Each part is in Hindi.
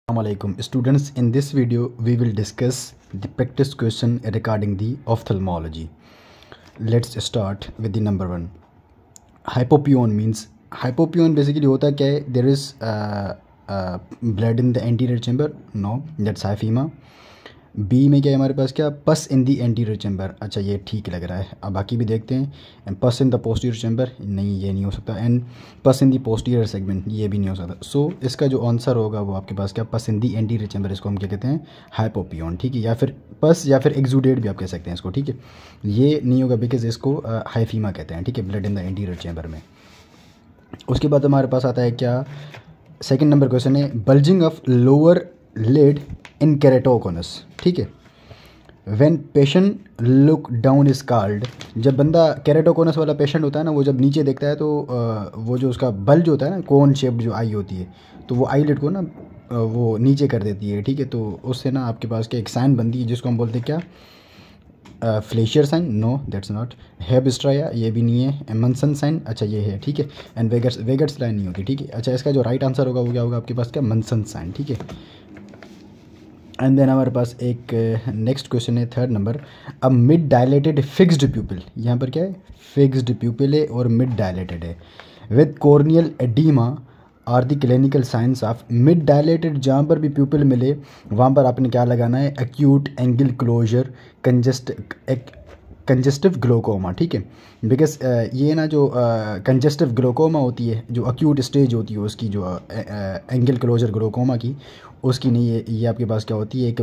Assalamualaikum students, in this video we will discuss the practice question regarding the ophthalmology. Let's start with the number 1. Hypopyon means, hypopyon basically होता क्या है? There is blood in the anterior chamber. No, that's hyphema. B में क्या है हमारे पास? क्या पस इन दी एंटीरियर चैम्बर. अच्छा, ये ठीक लग रहा है. अब बाकी भी देखते हैं. एंड पस इन द पोस्टीरियर चैम्बर, नहीं ये नहीं हो सकता. एंड पस इन दी पोस्टीरियर सेगमेंट, ये भी नहीं हो सकता. सो इसका जो आंसर होगा वो आपके पास क्या, पस इन दी एंटीरियर चैम्बर. इसको हम क्या कहते हैं? हाइपोपियन. ठीक है, या फिर पस या फिर एक्सूडेट भी आप कह सकते हैं इसको. ठीक है, ये नहीं होगा बिकॉज इसको हाइफीमा कहते हैं. ठीक है, blood in the anterior chamber में. उसके बाद हमारे पास आता है क्या, सेकेंड नंबर क्वेश्चन है bulging of lower lid in keratoconus. ठीक है, when patient look down is called. जब बंदा केरेटोकोनस वाला पेशेंट होता है ना, वो जब नीचे देखता है तो वो जो उसका बल्ज होता है ना, कोन शेप्ड जो आई होती है, तो वो आई लिड को ना वो नीचे कर देती है. ठीक है, तो उससे ना आपके पास क्या एक साइन बनती है जिसको हम बोलते हैं क्या, Fleischer sign. No, that's not. हेबस्ट्राया, ये भी नहीं है. एमंसन साइन, अच्छा ये है. ठीक है, एंड वेगर्स लाइन नहीं होती. ठीक है, अच्छा इसका जो राइट आंसर होगा वो क्या होगा आपके पास? क्या, मंसन साइन. ठीक है, एंड देन हमारे पास एक नेक्स्ट क्वेश्चन है थर्ड नंबर. अब मिड डायलेटेड फिक्स्ड प्यूपिल, यहाँ पर क्या है? फिक्स्ड प्यूपिल है और मिड डायलेटेड है. With corneal oedema are the clinical science of mid dilated. जहाँ पर भी प्यूपिल मिले वहाँ पर आपने क्या लगाना है? Acute angle closure congestive glaucoma. ठीक है, बिकॉज ये ना जो कंजेस्टिव ग्लोकोमा होती है, जो एक्यूट स्टेज होती है उसकी, जो एंगल क्लोजर ग्लोकोमा की, उसकी नहीं है. ये आपके पास क्या होती है? एक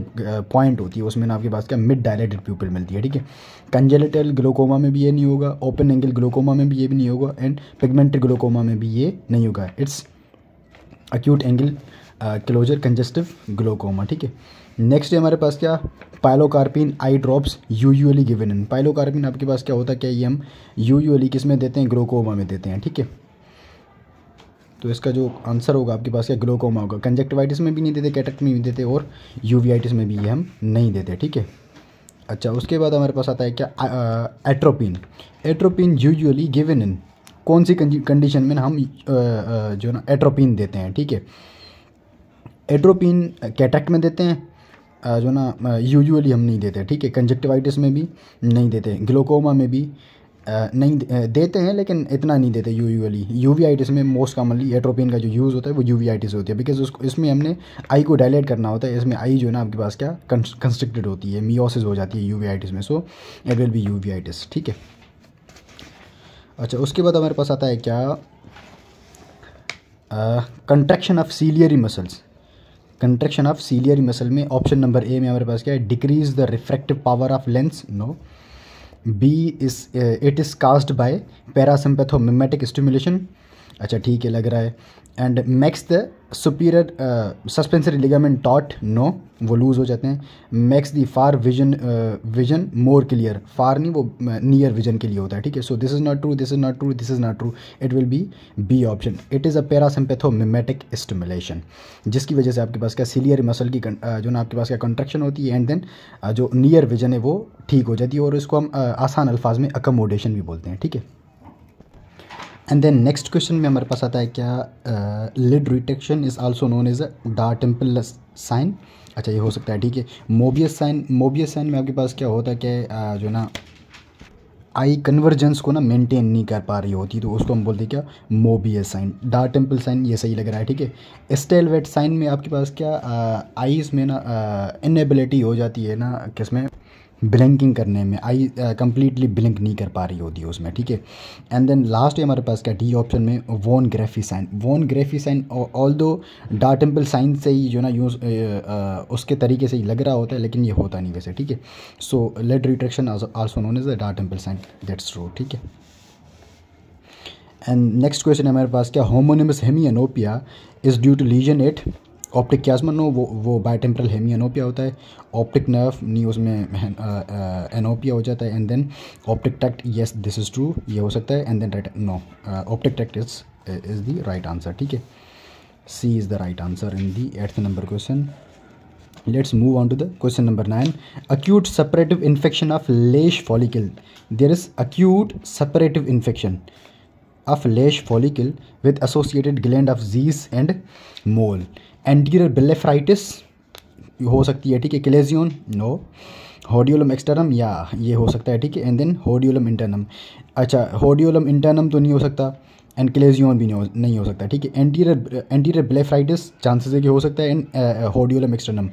पॉइंट होती है, उसमें ना आपके पास क्या मिड डायलेटेड प्यूपिल मिलती है. ठीक है, कंजेनिटल ग्लोकोमा में भी ये नहीं होगा, ओपन एंगल ग्लोकोमा में भी ये भी नहीं होगा, एंड पिगमेंटेड ग्लोकोमा में भी ये नहीं होगा. It's acute angle closure congestive glaucoma. ठीक है, नेक्स्ट है हमारे पास क्या, pilocarpine eye drops usually given in. Pilocarpine आपके पास क्या होता है? क्या ये हम यूजुअली किस में देते हैं? ग्लोकोमा में देते हैं. ठीक है, तो इसका जो आंसर होगा आपके पास क्या, ग्लोकोमा होगा. कंजक्टिवाइटिस में भी नहीं देते, कैटरेक्ट में भी देते, और यूवियाइटिस में भी ये हम नहीं देते. ठीक है, अच्छा उसके बाद हमारे पास आता है क्या, एट्रोपिन. एट्रोपिन यूजुअली गिवन इन, कौन सी कंडीशन में हम जो ना एट्रोपिन देते हैं? ठीक है, एट्रोपिन कैटरेक्ट में देते हैं, जो ना यूजुअली हम नहीं देते. ठीक है, कंजक्टिवाइटिस में भी नहीं देते, ग्लोकोमा में भी नहीं देते हैं, लेकिन इतना नहीं देते यूजुअली. यूवीआइटिस में मोस्ट कॉमनली एट्रोपिन का जो यूज़ होता है वो यूवीआइटिस होती है, बिकॉज उसको इसमें हमने आई को डायलेट करना होता है. इसमें आई जो है ना आपके पास क्या, कंस्ट्रिक्टेड होती है, मियोसिस हो जाती है यूवीआइटिस में. So it will be uveitis. ठीक है, अच्छा उसके बाद हमारे पास आता है क्या, contraction of ciliary muscles. Contraction of ciliary muscle में ऑप्शन नंबर ए में हमारे पास क्या है, decrease the refractive power of lens. No. B is it is caused by parasympathomimetic stimulation. अच्छा ठीक है, लग रहा है. And makes the superior suspensory ligament taut. No, वो लूज़ हो जाते हैं. Makes the far vision more clear. Far नहीं, वो नियर विजन के लिए होता है. ठीक है, so this is not true, this is not true, this is not true. It will be B option. It is a parasympathomimetic stimulation, जिसकी वजह से आपके पास क्या, सीलियर मसल की जो ना आपके पास क्या कंट्रैक्शन होती है, एंड देन जो नियर विजन है वो ठीक हो जाती है, और इसको हम आसान अल्फाज में अकोमोडेशन भी बोलते हैं. ठीक है, एंड देन नेक्स्ट क्वेश्चन में हमारे पास आता है क्या, lid retraction is also known as a dart temple sign. अच्छा ये हो सकता है. ठीक है, मोबियस साइन. मोबियस साइन में आपके पास क्या होता है कि जो ना आई कन्वर्जेंस को ना मेंटेन नहीं कर पा रही होती, तो उसको हम बोलते हैं क्या, Mobius sign. Dart temple sign ये सही लग रहा है. ठीक है, स्टेलवेट साइन में आपके पास क्या, आईज में ना इनएबिलिटी हो जाती है ना, किसमें, ब्लिंकिंग करने में. आई कंप्लीटली ब्लिंक नहीं कर पा रही होती है उसमें. ठीक है, एंड देन लास्ट है हमारे पास क्या, डी ऑप्शन में von Graefe sign. Von Graefe sign all दो डार्ट टेम्पल साइन से ही जो ना यूज़ उसके तरीके से ही लग रहा होता है, लेकिन ये होता नहीं वैसे. ठीक है, so lid retraction also known as the dart temple sign. That's true. ठीक है, एंड नेक्स्ट क्वेश्चन है हमारे पास क्या, homonymous hemianopia is due to lesion at optic chiasma. No, वो बायोटेम्परल हेमियानोपिया होता है. ऑप्टिक नर्व नहीं, उसमें एनोपिया हो जाता है. And then optic tract, yes this is true, ये हो सकता है. And then right, no, optic tract is the right answer. ठीक है, C is the right answer in the 8th number question. Let's move on to the question number 9. Acute suppurative infection of Lesch follicle. There is acute suppurative infection. of lash follicle with associated gland of Zeiss and mole. Anterior blepharitis हो सकती है, ठीक है. Claisen no. होडियोलम एक्सटर्नम या ये हो सकता है, ठीक है. And then hordeolum internum. अच्छा, होडियोलम इंटरनम तो नहीं हो सकता, एंड क्लेजियन भी नहीं हो सकता, ठीक है. एंटीरियर ब्लेफराइटिस चांसेस है कि हो सकता है. And hordeolum externum.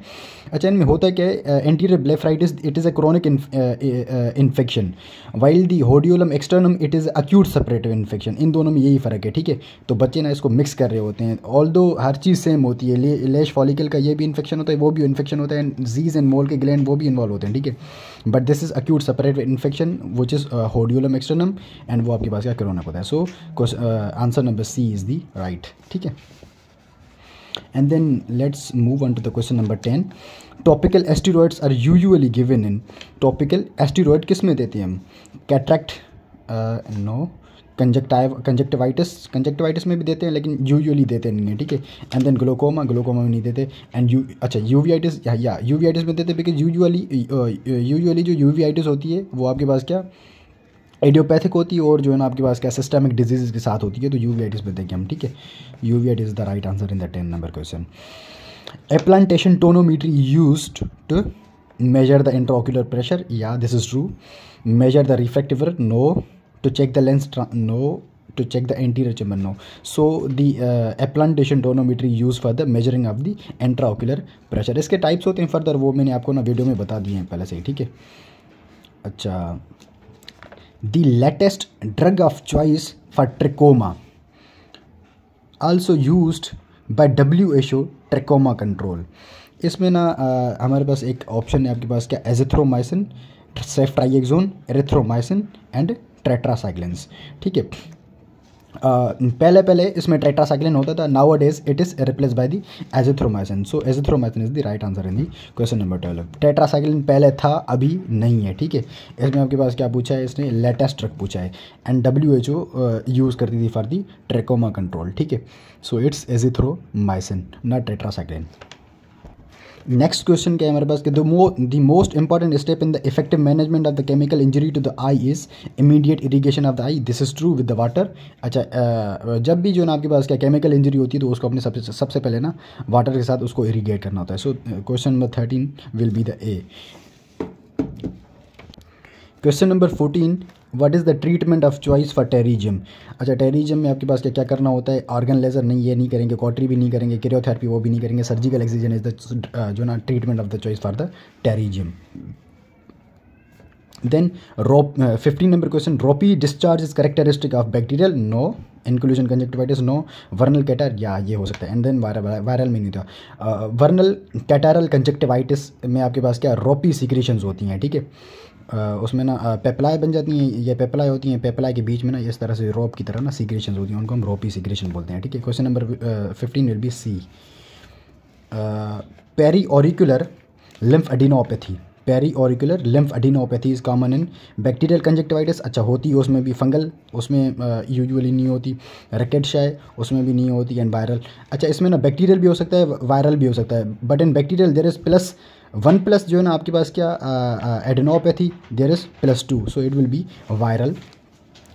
अच्छा, इनमें होता क्या है, anterior blepharitis it is a chronic infection, while the hordeolum externum it is acute suppurative infection. इन दोनों में यही फ़र्क है, ठीक है. तो बच्चे ना इसको मिक्स कर रहे होते हैं, ऑल्दो हर चीज़ सेम होती है. लैश फॉलिकल का ये भी इन्फेक्शन होता है, वो भी इन्फेक्शन होता है, जीज एंड मोल के ग्लैंड वो भी इन्वॉल्व होते हैं, ठीक है. But this is acute suppurative infection which is hordeolum externum, and वो आपके पास क्या क्रोनिक होता है. So answer number C is the right, ठीक है. And then let's move on to the question number 10. Topical steroids are usually given in. Topical steroid किस में देते हैं हम? Cataract no. कंजक्टिवाइटिस में भी देते हैं, लेकिन यूजुअली देते नहीं हैं, ठीक है. एंड देन ग्लोकोमा में नहीं देते. एंड अच्छा, यूवीआइटिस या यूवीआइटिस में देते, बिकॉज यूजुअली जो यूवीआइटिस होती है वो आपके पास क्या एडियोपैथिक होती है, और जो है ना आपके पास क्या सिस्टमिक डिजीज़ के साथ होती है. तो यूवीआइटिस पे देंगे हम, ठीक है. Uveitis is the right answer in the 10 number question. Applanation tonometry used to measure the intraocular pressure, yeah this is true. Measure the refractive error, no. To check the lens, no. To check the anterior chamber, no. So the applantation tonometry used for the measuring of the intraocular pressure. इसके टाइप्स होते हैं फर्दर, वो मैंने आपको ना वीडियो में बता दिए हैं पहले से ही, ठीक है. अच्छा, the latest drug of choice for trachoma also used by WHO trachoma control. इसमें ना हमारे पास एक ऑप्शन है आपके पास क्या, एजिथ्रोमाइसिन, सेफ्ट्राइएक्सोन, एरिथ्रोमाइसिन एंड टेट्रासाइक्लिन्स, ठीक है. पहले इसमें टेट्रासाइक्लिन होता था, now days it is replace by the azithromycin. So azithromycin is the right answer in the question number 12. Tetracycline पहले था, अभी नहीं है, ठीक है. इसमें आपके पास क्या पूछा है, इसने लेटेस्ट ड्रग पूछा है, एंड WHO यूज़ करती थी फॉर दी ट्रेकोमा कंट्रोल, ठीक है. So it's azithromycin, not tetracycline. Next question क्या है हमारे पास कि the most important step in the effective management of the chemical injury to the eye is immediate irrigation of the eye. This is true with the water. अच्छा, जब भी जो ना आपके पास क्या केमिकल इंजरी होती है तो उसको अपने सबसे पहले ना वाटर के साथ उसको इरीगेट करना होता है. So question number 13 will be the A. Question number 14, what is the treatment of choice for pterygium. अच्छा, टेरिजियम में आपके पास क्या करना होता है, ऑर्गन लेजर नहीं, ये नहीं करेंगे, कॉटरी भी नहीं करेंगे, क्रियोथेरेपी वो भी नहीं करेंगे, सर्जिकल एक्सिजन इज द जो ना treatment of the choice for the pterygium. Then 15 number question, ropy discharge is characteristic of bacterial, no. Inclusion conjunctivitis, no. Vernal catarrh, या ये हो सकता है. एंड देन वायरल में नहीं था. वर्नल कैटारल कंजक्टिवाइटिस में आपके पास क्या रोपी सिक्रीशंस होती हैं, ठीक है. उसमें ना पेपलाई बन जाती हैं, ये पेपलाई होती हैं, पेपलाई के बीच में ना इस तरह से रोप की तरह ना सिक्रेशन होती हैं, उनको हम रोपी सिक्रेशन बोलते हैं, ठीक है. Question number 15 will be C. Peri auricular lymph adenopathy. Peri auricular lymph adenopathy is common in bacterial conjunctivitis. अच्छा, होती है उसमें भी, फंगल उसमें यूजुअली नहीं होती, रैकेटशाई उसमें भी नहीं होती, एंड वायरल. अच्छा, इसमें ना बैक्टीरियल भी हो सकता है, वायरल भी हो सकता है, but in bacterial there is +1+ जो है ना आपके पास क्या एडिनोपैथी, there is +2. So it will be viral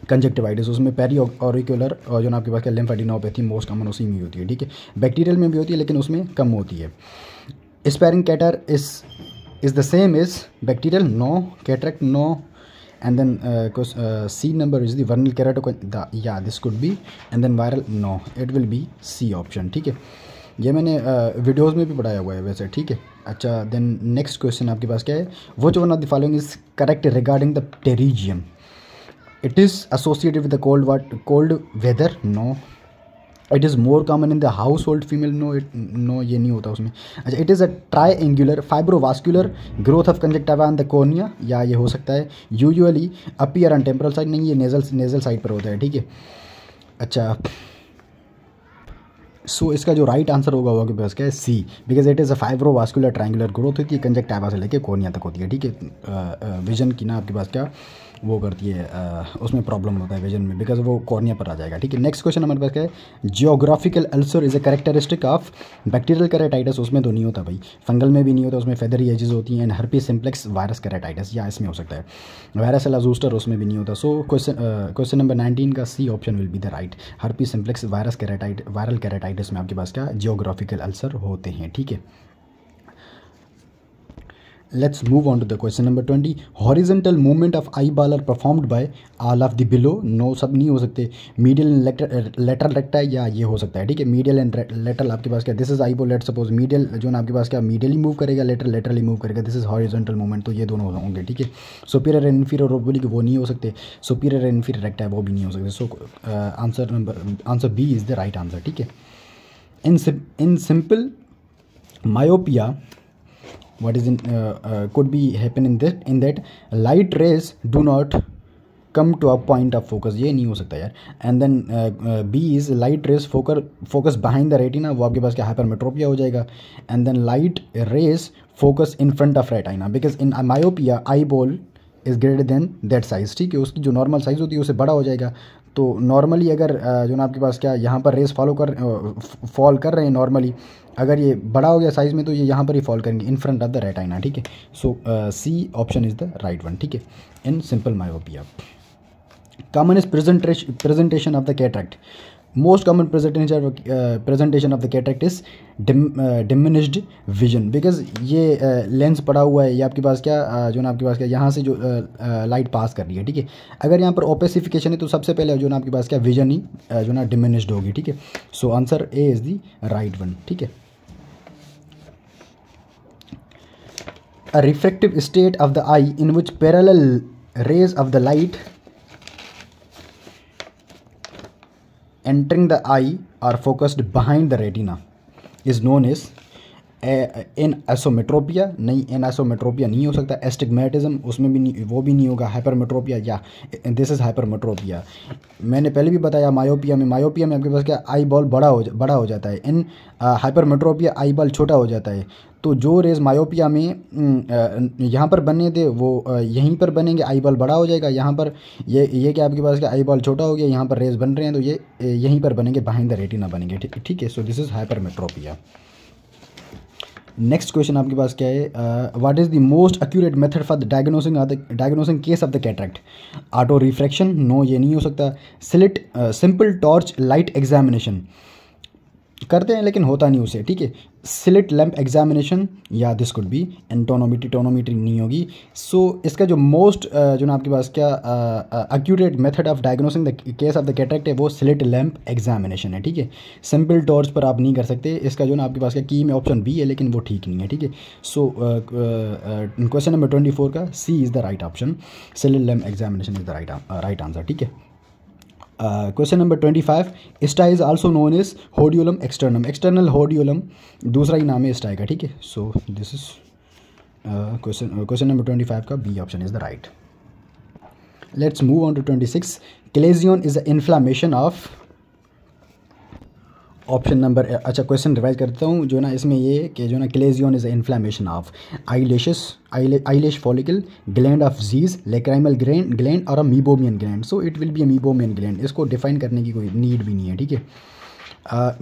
conjunctivitis. उसमें पेरी ऑरिकुलर और जो ना आपके पास क्या लिम्फ एडिनोपैथी मोस्ट कॉमन उसी में होती है, ठीक है. बैक्टीरियल में भी होती है लेकिन उसमें कम होती है. Sparing cater is the same is bacterial, no. Cataract, no. And then C number is the vernal keratoconjunctivitis, yeah this could be. and then viral, no, it will be C option, ठीक है. ये मैंने वीडियोज़ में भी पढ़ाया हुआ है वैसे, ठीक है. अच्छा, देन नेक्स्ट क्वेश्चन आपके पास क्या है, which one of the following is correct regarding the pterygium. It is associated with the cold weather, no. It is more common in the household female, no ये नहीं होता उसमें. अच्छा, it is a triangular fibrovascular growth of conjunctiva on the cornea, या ये हो सकता है. Usually appear on temporal side, नहीं, ये नेजल साइड पर होता है, ठीक है. अच्छा, सो इसका जो राइट आंसर होगा वो आपके पास क्या है, C, because it is a fibrovascular triangular growth होती है कंजक्टिवा से लेके कॉर्निया तक होती है, ठीक है. विजन की ना आपके पास क्या वो करती है, उसमें प्रॉब्लम होता है विजन में, बिकॉज वो कॉर्निया पर आ जाएगा। ठीक है, नेक्स्ट क्वेश्चन हमारे पास क्या है, geographical ulcer is a characteristic of bacterial keratitis. उसमें तो नहीं होता भाई, फंगल में भी नहीं होता, उसमें फेदरी एजेस होती हैं। And herpes simplex virus keratitis, या इसमें हो सकता है वायरस जूस्टर, उसमें भी नहीं होता। सो क्वेश्चन नंबर 19 का C option will be the right. Herpes simplex viral keratitis में आपके पास क्या जियोग्राफिकल अल्सर होते हैं। ठीक है, let's move on to the question number 20. Horizontal movement of eyeball are performed by all of the below. No, सब नहीं हो सकते। medial and lateral recti या ये हो सकता है। ठीक है, medial and lateral आपके पास क्या, this is eyeball, let's suppose medial जो ना आपके पास क्या medially move करेगा, laterally move करेगा, this is horizontal movement, तो ये दोनों होंगे। ठीक है, superior and inferior oblique वो नहीं हो सकते, superior and inferior recti वो भी नहीं हो सकते। so answer B is the right answer। ठीक है, in simple myopia what is could be happen in that light rays do not come to a point of focus, ये नहीं हो सकता यार। And then B is light rays focus behind the retina, वो आपके पास क्या hypermetropia हो जाएगा। And then light rays focus in front of retina, because in myopia eyeball is greater than that size। ठीक है, उसकी जो नॉर्मल साइज़ होती है उससे बड़ा हो जाएगा। तो नॉर्मली अगर जो ना आपके पास क्या यहाँ पर रेस फॉल कर रहे हैं नॉर्मली, अगर ये बड़ा हो गया साइज़ में तो ये यहाँ पर ही फॉल करेंगे in front of the retina. ठीक है, so C option is the right one. ठीक है, in simple myopia commonest presentation of the cataract, most common presentation of the cataract is diminished vision, because ये लेंस पड़ा हुआ है, ये आपके पास क्या जो ना आपके पास क्या यहाँ से जो लाइट पास कर रही है। ठीक है, अगर यहाँ पर ओपेसिफिकेशन है तो सबसे पहले जो ना आपके पास क्या विजन ही जो ना डिमिनिश्ड होगी। ठीक है, so answer A is the right one. ठीक है, a refractive state of the eye in which parallel rays of the light entering the eye are focused behind the retina is known as एनासोमेट्रोपिया। नहीं, एनासोमेट्रोपिया नहीं हो सकता। एस्टिग्मेटिज्म उसमें भी नहीं, वो भी नहीं होगा। हाइपरमेट्रोपिया, या दिस इज़ हाइपरमेट्रोपिया। मैंने पहले भी बताया मायोपिया में आपके पास क्या आई बॉल बड़ा हो जाता है। इन हाइपरमेट्रोपिया आई बॉल छोटा हो जाता है। तो जो रेज मायोपिया में यहाँ पर बनने थे वो यहीं पर बनेंगे, आई बॉल बड़ा हो जाएगा। यहाँ पर ये क्या आपके पास क्या आई बॉल छोटा हो गया, यहाँ पर रेज बन रहे हैं तो ये यहीं पर बनेंगे, बिहाइंड द रेटिना बनेंगे। ठीक है, so this is hypermetropia. Next question आपके पास क्या है, what is the most accurate method for diagnosing case of the cataract? Auto refraction, no ये नहीं हो सकता। सिंपल टॉर्च लाइट एग्जामिनेशन करते हैं लेकिन होता नहीं उसे। ठीक है, स्लिट लैम्प एग्जामिनेशन, या दिस कुड बी टोनोमीट्री नहीं होगी। सो इसका जो मोस्ट जो ना आपके पास क्या accurate method of diagnosing the case of the cataract है वो स्लिट लैम्प एग्जामिनेशन है। ठीक है, सिंपल टॉर्च पर आप नहीं कर सकते। इसका जो ना आपके पास क्या की में ऑप्शन बी है लेकिन वो ठीक नहीं है। ठीक है, सो क्वेश्चन नंबर 24 का C is the right option, slit lamp examination is the right answer. ठीक है, question number 25, stye is also known as hordeolum externum. External hordeolum दूसरा ही नाम है स्टा का। ठीक है, so this is question number 25 का B option is the right. Let's move on to 26, chalazion is the inflammation of option number, अच्छा क्वेश्चन रिवाइज करता हूँ। जो ना इसमें ये कि जो ना chalazion is inflammation of eyelash follicle, gland of Zeis, lacrimal gland और a meibomian gland. So it will be a meibomian gland. इसको डिफाइन करने की कोई नीड भी नहीं है। ठीक है,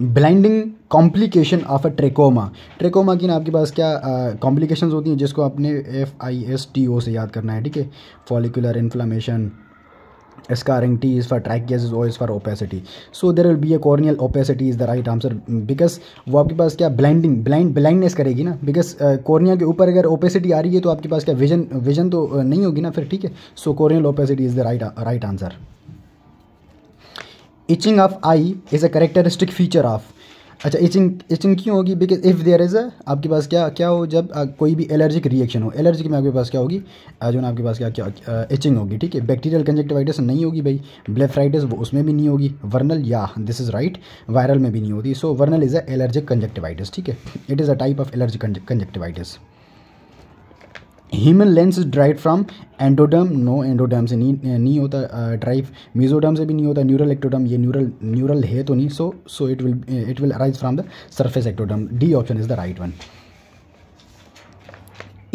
blinding complication of a trachoma की ना आपके पास क्या कॉम्प्लिकेशंस होती हैं जिसको आपने FISTO से याद करना है। ठीक है, follicular inflammation, scarring, T is for trichiasis, O is for opacity. So there will be a corneal opacity is the right answer, because वो आपके पास क्या blindness करेगी ना, because cornea के ऊपर अगर opacity आ रही है तो आपके पास क्या vision तो नहीं होगी ना फिर। ठीक है, so corneal opacity is the right answer. Itching of eye is a characteristic feature of, अच्छा इचिंग क्यों होगी? बिकॉज इफ़ देयर इज़ आपके पास क्या हो, जब कोई भी एलर्जिक रिएक्शन हो, एलर्जिक में आपके पास क्या होगी जो ना आपके पास क्या इचिंग होगी। ठीक है, बैक्टीरियल कंजक्टिवाइटिस नहीं होगी भाई, ब्लेफराइटिस वो उसमें भी नहीं होगी, वर्नल या दिस इज़ राइट, वायरल में भी नहीं होती। So vernal is a allergic conjunctivitis. ठीक है, it is a type of allergic conjunctivitis. Human lens is drive from endoderm, no endoderm से नहीं होता ड्राइव, मीजोडर्म से भी नहीं होता, न्यूरल एक्टोडर्म, ये न्यूरल है तो नहीं। सो it will arise from the surface ectoderm. D option is the right one.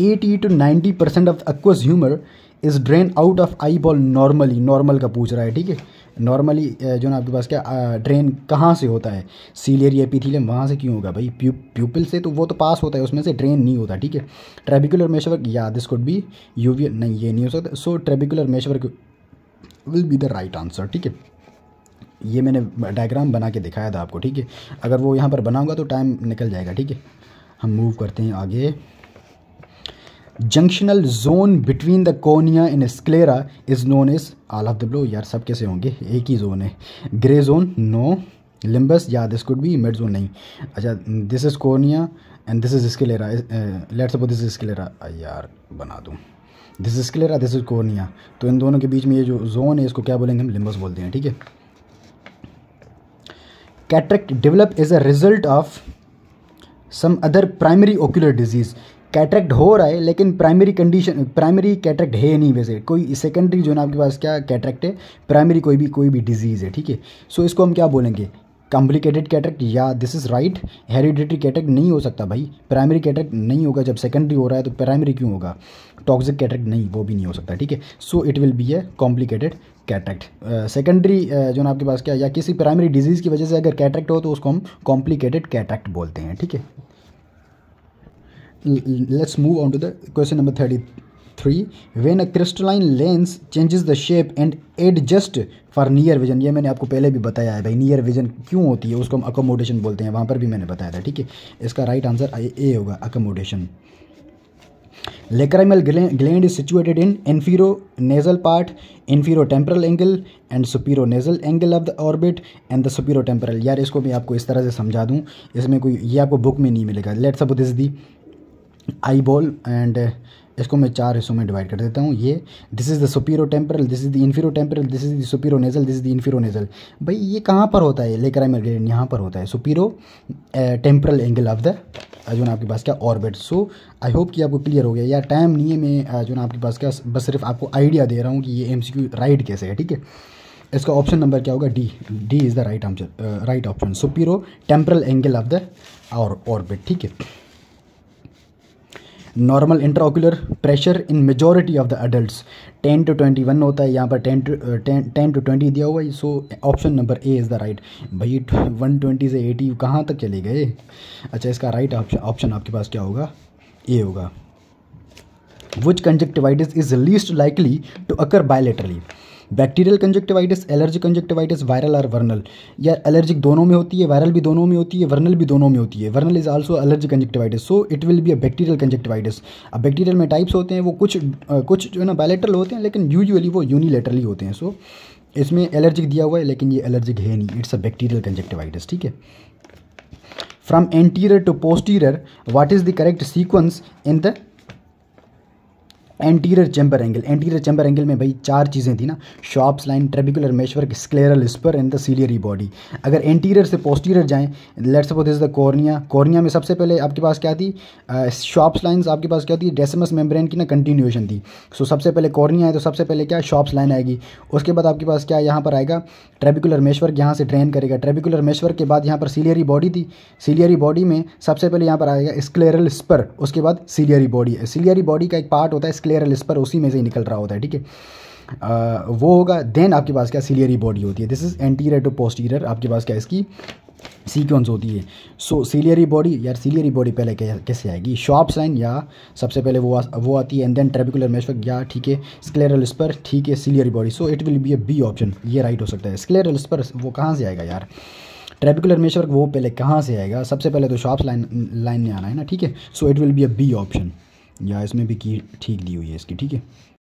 80 to 90% of aqueous humour is drain out of eye ball normally, normal का पूछ रहा है, ठीक है। नॉर्मली जो ना आपके पास क्या ड्रेन कहाँ से होता है, सीलियरी एपिथेलियम वहाँ से क्यों होगा भाई, प्यूपिल से, तो वो तो पास होता है, उसमें से ड्रेन नहीं होता, ठीक है। ट्रेबिकुलर मेशवर्क, या दिस कुड बी यूवियल, नहीं ये नहीं हो सकता। So trabecular meshwork will be the right answer, ठीक है। ये मैंने डायग्राम बना के दिखाया था आपको, ठीक है। अगर वो यहाँ पर बनाऊंगा तो टाइम निकल जाएगा, ठीक है। हम मूव करते हैं आगे। Junctional zone between the cornea and sclera is known as all of the blow, यार सब कैसे होंगे, एक ही जोन है। Grey zone, no. लिम्बस, या this could be mid zone, नहीं। अच्छा, this is cornea and this is sclera, let's suppose this is sclera, यार बना दूँ, this is sclera, this is cornea, तो इन दोनों के बीच में ये जो जोन है इसको क्या बोलेंगे हम, लिम्बस बोलते हैं, ठीक है। Cataract develop as a result of some other primary ocular disease, cataract हो रहा है लेकिन प्राइमरी कंडीशन, प्राइमरी कैटरेक्ट है नहीं, वैसे कोई सेकेंडरी जो ना आपके पास क्या कैटरेक्ट है, प्राइमरी कोई भी डिजीज़ है, ठीक है। सो इसको हम क्या बोलेंगे, कॉम्प्लिकेटेड कैटरेक्ट, या this is right. Hereditary cataract नहीं हो सकता भाई, प्राइमरी कैटरेक्ट नहीं होगा, जब सेकेंडरी हो रहा है तो प्राइमरी क्यों होगा। टॉक्सिक कैटरेक्ट नहीं, वो भी नहीं हो सकता, ठीक है। So it will B A complicated cataract. Secondary जो ना आपके पास क्या, या किसी प्राइमरी डिजीज़ की वजह से अगर कैटरेक्ट हो तो उसको हम कॉम्प्लिकेटेड कैटरेक्ट बोलते हैं, ठीक है। Let's move on to the question number 33. When a crystalline lens changes the shape and adjust for near vision, ये मैंने आपको पहले भी बताया है भाई, नियर विजन क्यों होती है उसको हम अकोमोडेशन बोलते हैं, वहाँ पर भी मैंने बताया था, ठीक है। इसका राइट आंसर ए होगा, accommodation. Lacrimal gland is situated in infero-nasal part, infero-temporal angle and supero-nasal angle of the orbit and the supero-temporal। यार इसको मैं आपको इस तरह से समझा दूँ, इसमें कोई ये आपको बुक में नहीं मिलेगा। Let's suppose this the eye ball and इसको मैं 4 हिस्सों में डिवाइड कर देता हूँ। ये this is the superotemporal, this is the inferotemporal, this is the superonasal, this is the inferonasal. भाई ये कहाँ पर होता है, लेक्राइमल ग्लैंड यहाँ पर होता है, सुपीरो टेम्परल एंगल ऑफ द जो ना आपके पास क्या ऑर्बिट। सो आई होप कि आपको क्लियर हो गया। यार टाइम नहीं है, मैं जो ना आपके पास क्या बस सिर्फ आपको आइडिया दे रहा हूँ कि ये MCQ राइट कैसे है, ठीक है। इसका ऑप्शन नंबर क्या होगा, D is the right answer, right option, superotemporal angle of the orbit, ठीक है। Normal intraocular pressure in majority of the adults 10 to 21 होता है, यहाँ पर 10 to 20 दिया हुआ है। So option number A is the right. भाई 120 से 80 कहाँ तक चले गए। अच्छा, इसका राइट ऑप्शन आपके पास क्या होगा, ए होगा। Which conjunctivitis is least likely to occur bilaterally, bacterial conjunctivitis, allergic conjunctivitis, viral और वर्नल। यार एलर्जिक दोनों में होती है, वायरल भी दोनों में होती है, वर्नल भी दोनों में होती है। Vernal is also allergic conjunctivitis, so it will be a bacterial conjunctivitis. अब बैक्टीरियल में टाइप्स होते हैं, वो कुछ जो है ना बायलेटरल होते हैं, लेकिन यूजुअली वो यूनिलेटरली होते हैं। सो इसमें एलर्जिक दिया हुआ है लेकिन ये एलर्जिक है नहीं, इट्स अ बैक्टीरियल कंजक्टिवाइटिस, ठीक है। From anterior to posterior what is the correct sequence in the anterior chamber angle. Anterior chamber angle में भाई 4 चीज़ें थी ना, Schwalbe's line, trabecular meshwork, scleral spur and the ciliary body. अगर एंटीरियर से पोस्टीरियर जाएं, let's suppose this is the cornea. Cornea में सबसे पहले आपके पास क्या थी, शॉप्स लाइन्स आपके पास क्या थी, डेसिमस मेम्ब्रेन की ना कंटिन्यूएशन थी। सो सबसे पहले कॉर्निया है तो सबसे पहले क्या शॉप्स लाइन आएगी। उसके बाद आपके पास क्या यहाँ पर आएगा, ट्रेबिकुलर मेशवर्क यहाँ से ड्रेन करेगा। ट्रेबिकुलर मेशवर्क के बाद यहाँ पर सीलियरी बॉडी थी, सीलियरी बॉडी में सबसे पहले यहाँ पर आएगा स्क्लेरल स्पर, उसके बाद सीलियरी बॉडी। सीलियरी बॉडी का एक पार्ट होता है स्क्लेरल स्पर, उसी में से निकल रहा होता है, ठीक है। वो होगा, देन आपके पास क्या सीलियरी बॉडी होती है। This is anterior to posterior, आपके पास क्या इसकी सीक्वेंस होती है। सो सीलियरी बॉडी, यार सीलियरी बॉडी पहले कैसे आएगी, शॉप्स लाइन या सबसे पहले वो आती है, एंड देन ट्रेबिकुलर मेशवर्क, या ठीक है स्क्लेरल स्पर, ठीक है ciliary body. So it will be a B option, ये राइट हो सकता है। स्क्लेरल स्पर वो कहाँ से आएगा यार, ट्रेबिकुलर मेशवर्क वो पहले कहाँ से आएगा, सबसे पहले तो शॉप्स लाइन में आना है ना, ठीक है। So it will be a B option, या इसमें भी की ठीक दी हुई है इसकी, ठीक है।